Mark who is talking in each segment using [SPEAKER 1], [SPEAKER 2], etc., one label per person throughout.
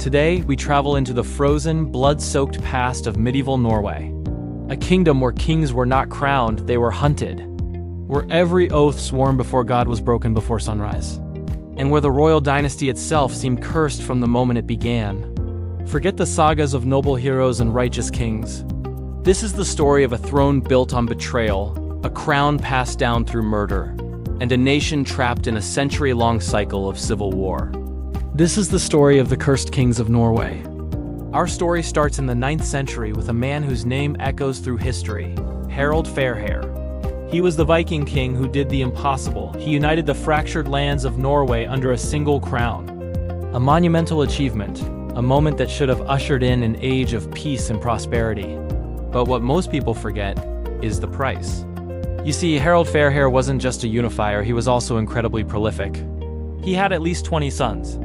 [SPEAKER 1] Today, we travel into the frozen, blood-soaked past of medieval Norway. A kingdom where kings were not crowned, they were hunted. Where every oath sworn before God was broken before sunrise. And where the royal dynasty itself seemed cursed from the moment it began. Forget the sagas of noble heroes and righteous kings. This is the story of a throne built on betrayal, a crown passed down through murder, and a nation trapped in a century-long cycle of civil war. This is the story of the cursed kings of Norway. Our story starts in the 9th century with a man whose name echoes through history, Harald Fairhair. He was the Viking king who did the impossible. He united the fractured lands of Norway under a single crown. A monumental achievement, a moment that should have ushered in an age of peace and prosperity. But what most people forget is the price. You see, Harald Fairhair wasn't just a unifier, he was also incredibly prolific. He had at least 20 sons.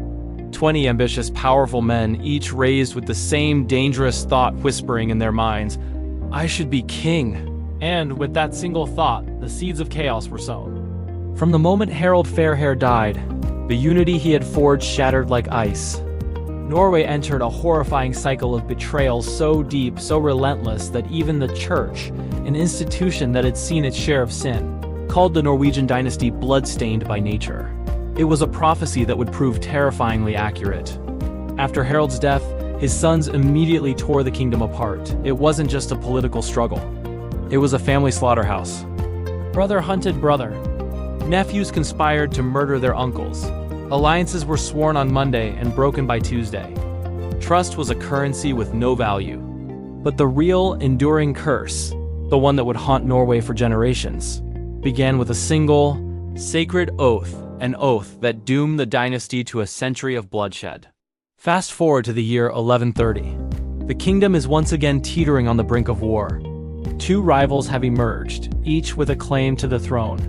[SPEAKER 1] 20 ambitious, powerful men, each raised with the same dangerous thought whispering in their minds, "I should be king." And with that single thought, the seeds of chaos were sown. From the moment Harald Fairhair died, the unity he had forged shattered like ice. Norway entered a horrifying cycle of betrayal so deep, so relentless, that even the church, an institution that had seen its share of sin, called the Norwegian dynasty blood-stained by nature. It was a prophecy that would prove terrifyingly accurate. After Harald's death, his sons immediately tore the kingdom apart. It wasn't just a political struggle. It was a family slaughterhouse. Brother hunted brother. Nephews conspired to murder their uncles. Alliances were sworn on Monday and broken by Tuesday. Trust was a currency with no value. But the real, enduring curse, the one that would haunt Norway for generations, began with a single, sacred oath, an oath that doomed the dynasty to a century of bloodshed. Fast forward to the year 1130. The kingdom is once again teetering on the brink of war. Two rivals have emerged, each with a claim to the throne.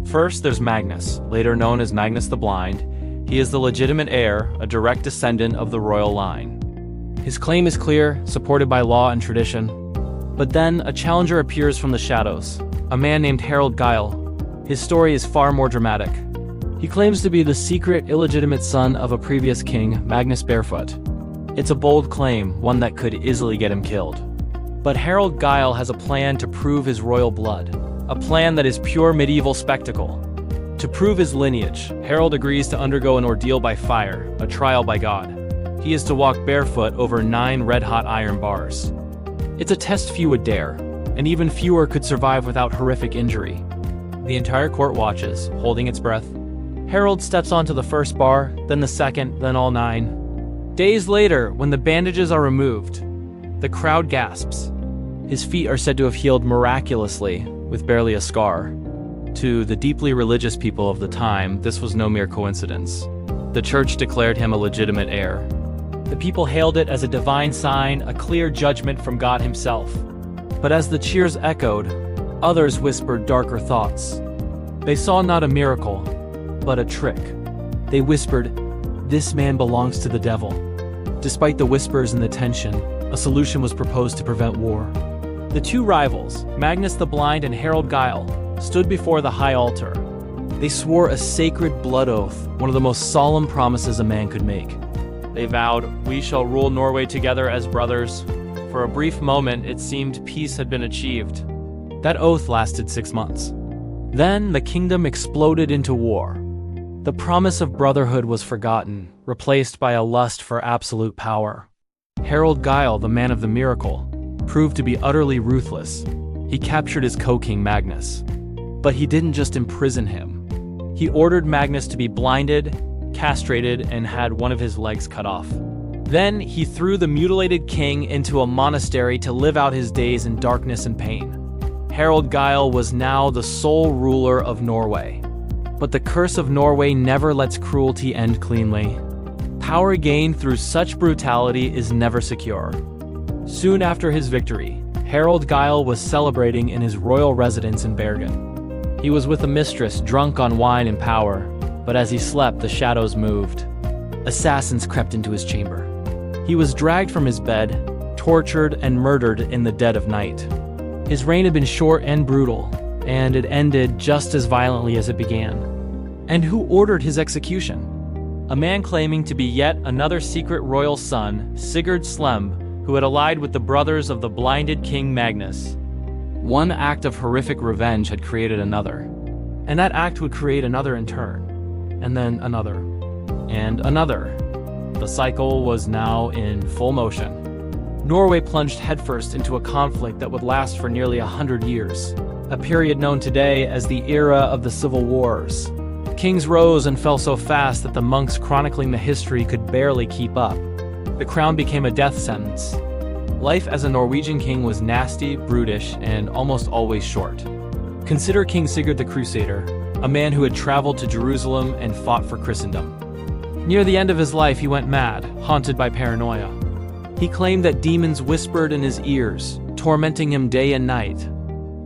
[SPEAKER 1] First, there's Magnus, later known as Magnus the Blind. He is the legitimate heir, a direct descendant of the royal line. His claim is clear, supported by law and tradition. But then, a challenger appears from the shadows, a man named Harald Geil. His story is far more dramatic. He claims to be the secret, illegitimate son of a previous king, Magnus Barefoot. It's a bold claim, one that could easily get him killed. But Harald Geil has a plan to prove his royal blood, a plan that is pure medieval spectacle. To prove his lineage, Harald agrees to undergo an ordeal by fire, a trial by God. He is to walk barefoot over 9 red-hot iron bars. It's a test few would dare, and even fewer could survive without horrific injury. The entire court watches, holding its breath. Harald steps onto the first bar, then the second, then all 9. Days later, when the bandages are removed, the crowd gasps. His feet are said to have healed miraculously, with barely a scar. To the deeply religious people of the time, this was no mere coincidence. The church declared him a legitimate heir. The people hailed it as a divine sign, a clear judgment from God himself. But as the cheers echoed, others whispered darker thoughts. They saw not a miracle, but a trick. They whispered, "This man belongs to the devil." Despite the whispers and the tension, a solution was proposed to prevent war. The two rivals, Magnus the Blind and Harald Geil, stood before the high altar. They swore a sacred blood oath, one of the most solemn promises a man could make. They vowed, "We shall rule Norway together as brothers." For a brief moment, it seemed peace had been achieved. That oath lasted 6 months. Then the kingdom exploded into war. The promise of brotherhood was forgotten, replaced by a lust for absolute power. Harald Geil, the man of the miracle, proved to be utterly ruthless. He captured his co-king Magnus. But he didn't just imprison him. He ordered Magnus to be blinded, castrated, and had one of his legs cut off. Then he threw the mutilated king into a monastery to live out his days in darkness and pain. Harald Geil was now the sole ruler of Norway. But the curse of Norway never lets cruelty end cleanly. Power gained through such brutality is never secure. Soon after his victory, Harald Geil was celebrating in his royal residence in Bergen. He was with a mistress, drunk on wine and power, but as he slept, the shadows moved. Assassins crept into his chamber. He was dragged from his bed, tortured and murdered in the dead of night. His reign had been short and brutal, and it ended just as violently as it began. And who ordered his execution? a man claiming to be yet another secret royal son, Sigurd Slem, who had allied with the brothers of the blinded King Magnus. One act of horrific revenge had created another, and that act would create another in turn, and then another, and another. The cycle was now in full motion. Norway plunged headfirst into a conflict that would last for nearly 100 years, a period known today as the era of the Civil Wars. Kings rose and fell so fast that the monks chronicling the history could barely keep up. The crown became a death sentence. Life as a Norwegian king was nasty, brutish, and almost always short. Consider King Sigurd the Crusader, a man who had traveled to Jerusalem and fought for Christendom. Near the end of his life, he went mad, haunted by paranoia. He claimed that demons whispered in his ears, tormenting him day and night.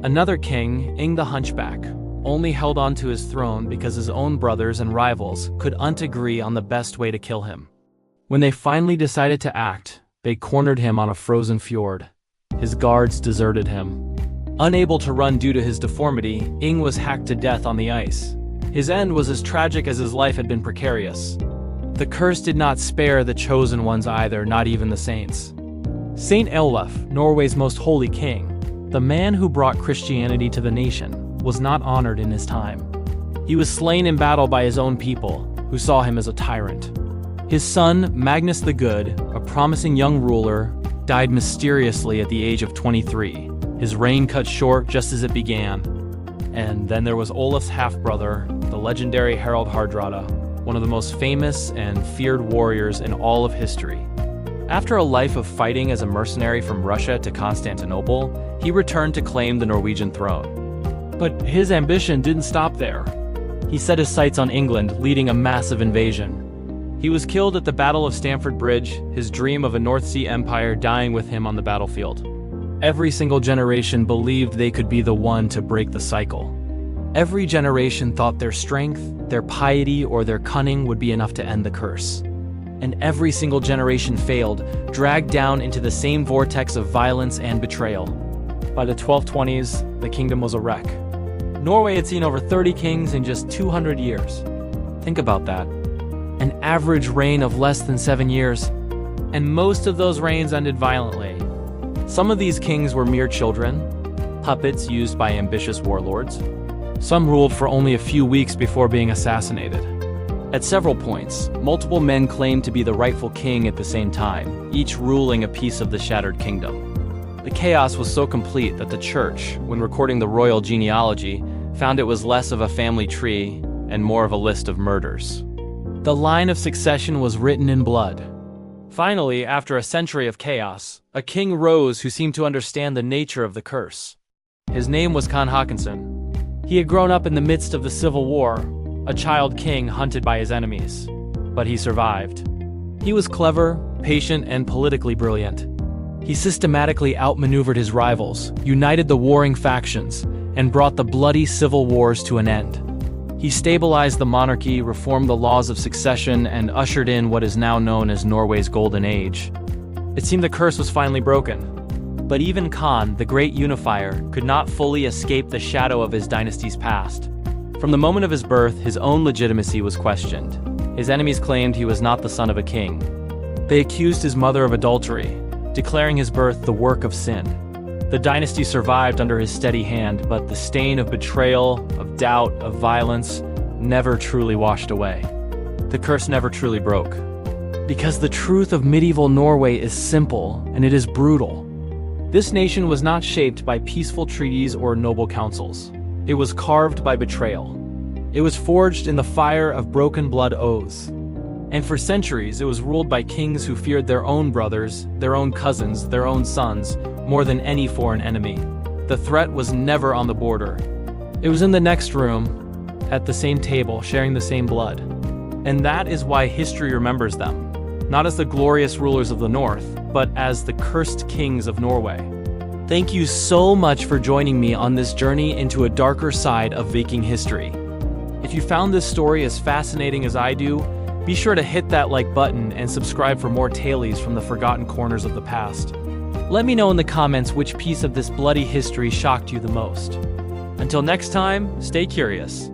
[SPEAKER 1] Another king, Ing the Hunchback, only held on to his throne because his own brothers and rivals couldn't agree on the best way to kill him. When they finally decided to act, they cornered him on a frozen fjord. His guards deserted him. Unable to run due to his deformity, Ing was hacked to death on the ice. His end was as tragic as his life had been precarious. The curse did not spare the chosen ones either, not even the saints. Saint Olaf, Norway's most holy king, the man who brought Christianity to the nation, was not honored in his time. He was slain in battle by his own people, who saw him as a tyrant. His son, Magnus the Good, a promising young ruler, died mysteriously at the age of 23, his reign cut short just as it began. And then there was Olaf's half-brother, the legendary Harald Hardrada, one of the most famous and feared warriors in all of history. After a life of fighting as a mercenary from Russia to Constantinople, he returned to claim the Norwegian throne. But his ambition didn't stop there. He set his sights on England, leading a massive invasion. He was killed at the Battle of Stamford Bridge, his dream of a North Sea empire dying with him on the battlefield. Every single generation believed they could be the one to break the cycle. Every generation thought their strength, their piety, or their cunning would be enough to end the curse. And every single generation failed, dragged down into the same vortex of violence and betrayal. By the 1220s, the kingdom was a wreck. Norway had seen over 30 kings in just 200 years. Think about that. An average reign of less than 7 years, and most of those reigns ended violently. Some of these kings were mere children, puppets used by ambitious warlords. Some ruled for only a few weeks before being assassinated. At several points, multiple men claimed to be the rightful king at the same time, each ruling a piece of the shattered kingdom. The chaos was so complete that the church, when recording the royal genealogy, found it was less of a family tree and more of a list of murders. The line of succession was written in blood. Finally, after a century of chaos, a king rose who seemed to understand the nature of the curse. His name was Khan Haakonsson. He had grown up in the midst of the Civil War, a child king hunted by his enemies. But he survived. He was clever, patient, and politically brilliant. He systematically outmaneuvered his rivals, united the warring factions, and brought the bloody civil wars to an end. He stabilized the monarchy, reformed the laws of succession, and ushered in what is now known as Norway's Golden Age. It seemed the curse was finally broken. But even Khan, the great unifier, could not fully escape the shadow of his dynasty's past. From the moment of his birth, his own legitimacy was questioned. His enemies claimed he was not the son of a king. They accused his mother of adultery, declaring his birth the work of sin. The dynasty survived under his steady hand, but the stain of betrayal, of doubt, of violence never truly washed away. The curse never truly broke. Because the truth of medieval Norway is simple, and it is brutal. This nation was not shaped by peaceful treaties or noble councils. It was carved by betrayal. It was forged in the fire of broken blood oaths. And for centuries, it was ruled by kings who feared their own brothers, their own cousins, their own sons, more than any foreign enemy. The threat was never on the border. It was in the next room, at the same table, sharing the same blood. And that is why history remembers them, not as the glorious rulers of the North, but as the cursed kings of Norway. Thank you so much for joining me on this journey into a darker side of Viking history. If you found this story as fascinating as I do, be sure to hit that like button and subscribe for more tales from the forgotten corners of the past. Let me know in the comments which piece of this bloody history shocked you the most. Until next time, stay curious.